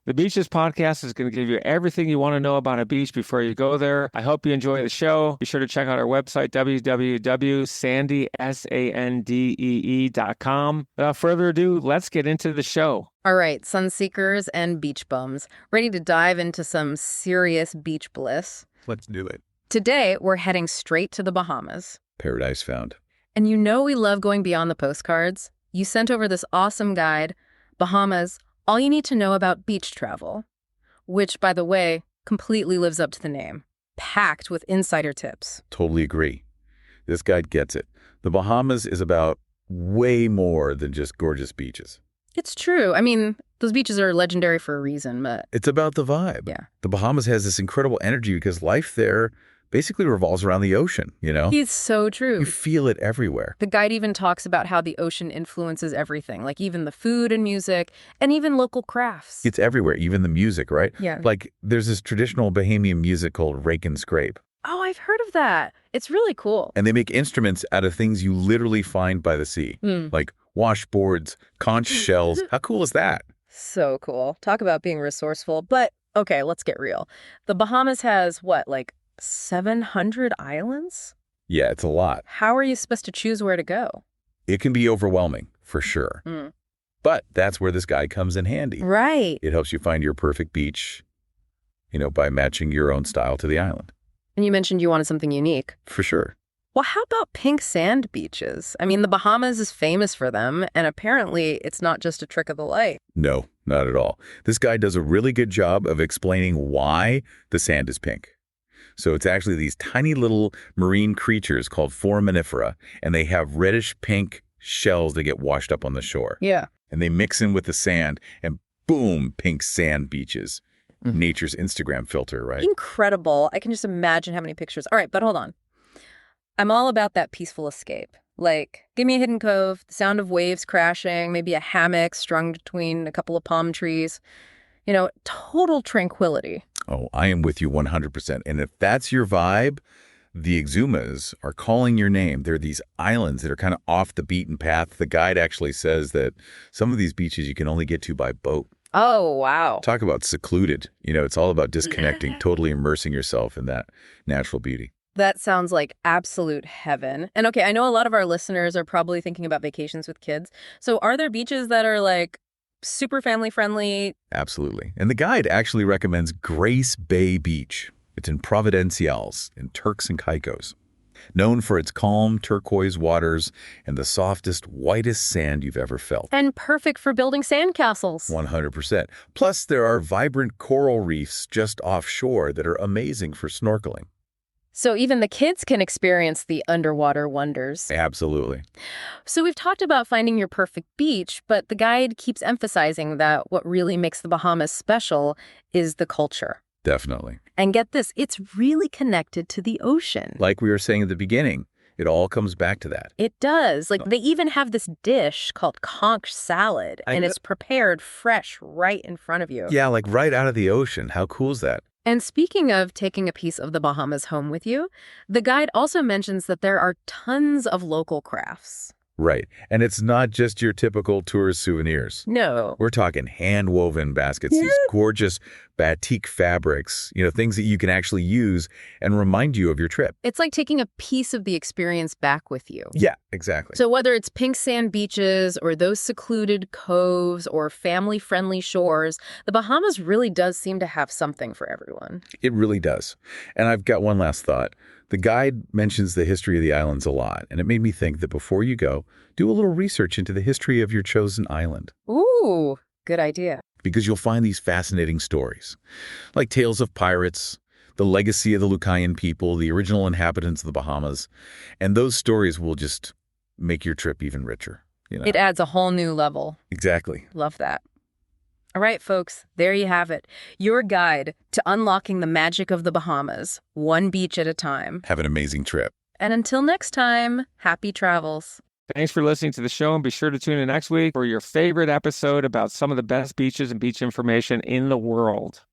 The Beaches podcast is going to give you everything you want to know about a beach before you go there. I hope you enjoy the show. Be sure to check out our website, www.sandee.com. Without further ado, let's get into the show. All right, sunseekers and beach bums, ready to dive into some serious beach bliss? Let's do it. Today, we're heading straight to the Bahamas. Paradise found. And you know we love going beyond the postcards. You sent over this awesome guide, Bahamas, All You Need to Know About Beach Travel, which, by the way, completely lives up to the name. Packed with insider tips. Totally agree. This guide gets it. The Bahamas is about way more than just gorgeous beaches. It's true. I mean, those beaches are legendary for a reason, but... It's about the vibe. Yeah. The Bahamas has this incredible energy because life there basically revolves around the ocean, you know? It's so true. You feel it everywhere. The guide even talks about how the ocean influences everything, like even the food and music, and even local crafts. It's everywhere, even the music, right? Yeah. Like, there's this traditional Bahamian music called rake and scrape. Oh, I've heard of that. It's really cool. And they make instruments out of things you literally find by the sea, like washboards, conch shells. How cool is that? So cool. Talk about being resourceful. But, okay, let's get real. The Bahamas has, what, like 700 islands? Yeah, it's a lot. How are you supposed to choose where to go? It can be overwhelming, for sure. But that's where this guide comes in handy. Right. It helps you find your perfect beach, by matching your own style to the island. And you mentioned you wanted something unique. For sure. Well, how about pink sand beaches? I mean, the Bahamas is famous for them, and apparently it's not just a trick of the light. No, not at all. This guide does a really good job of explaining why the sand is pink. So it's actually these tiny little marine creatures called foraminifera, and they have reddish-pink shells that get washed up on the shore. Yeah. And they mix in with the sand, and boom, pink sand beaches. Nature's Instagram filter, right? Incredible. I can just imagine how many pictures. All right, but hold on. I'm all about that peaceful escape. Like, give me a hidden cove, the sound of waves crashing, maybe a hammock strung between a couple of palm trees. Total tranquility. Oh, I am with you 100%. And if that's your vibe, the Exumas are calling your name. They're these islands that are kind of off the beaten path. The guide actually says that some of these beaches you can only get to by boat. Oh, wow. Talk about secluded. It's all about disconnecting, totally immersing yourself in that natural beauty. That sounds like absolute heaven. And okay, I know a lot of our listeners are probably thinking about vacations with kids. So are there beaches that are like super family friendly? Absolutely. And the guide actually recommends Grace Bay Beach. It's in Providenciales in Turks and Caicos. Known for its calm turquoise waters and the softest, whitest sand you've ever felt. And perfect for building sandcastles. 100%. Plus, there are vibrant coral reefs just offshore that are amazing for snorkeling. So even the kids can experience the underwater wonders. Absolutely. So we've talked about finding your perfect beach, but the guide keeps emphasizing that what really makes the Bahamas special is the culture. Definitely. And get this, it's really connected to the ocean. Like we were saying at the beginning, it all comes back to that. It does. Like, they even have this dish called conch salad, and it's prepared fresh right in front of you. Yeah, like right out of the ocean. How cool is that? And speaking of taking a piece of the Bahamas home with you, the guide also mentions that there are tons of local crafts. Right. And it's not just your typical tourist souvenirs. No. We're talking hand-woven baskets, these gorgeous batik fabrics, things that you can actually use and remind you of your trip. It's like taking a piece of the experience back with you. Yeah, exactly. So whether it's pink sand beaches or those secluded coves or family-friendly shores, the Bahamas really does seem to have something for everyone. It really does. And I've got one last thought. The guide mentions the history of the islands a lot, and it made me think that before you go, do a little research into the history of your chosen island. Ooh, good idea. Because you'll find these fascinating stories, like tales of pirates, the legacy of the Lucayan people, the original inhabitants of the Bahamas, and those stories will just make your trip even richer. It adds a whole new level. Exactly. Love that. All right, folks, there you have it. Your guide to unlocking the magic of the Bahamas, one beach at a time. Have an amazing trip. And until next time, happy travels. Thanks for listening to the show, and be sure to tune in next week for your favorite episode about some of the best beaches and beach information in the world.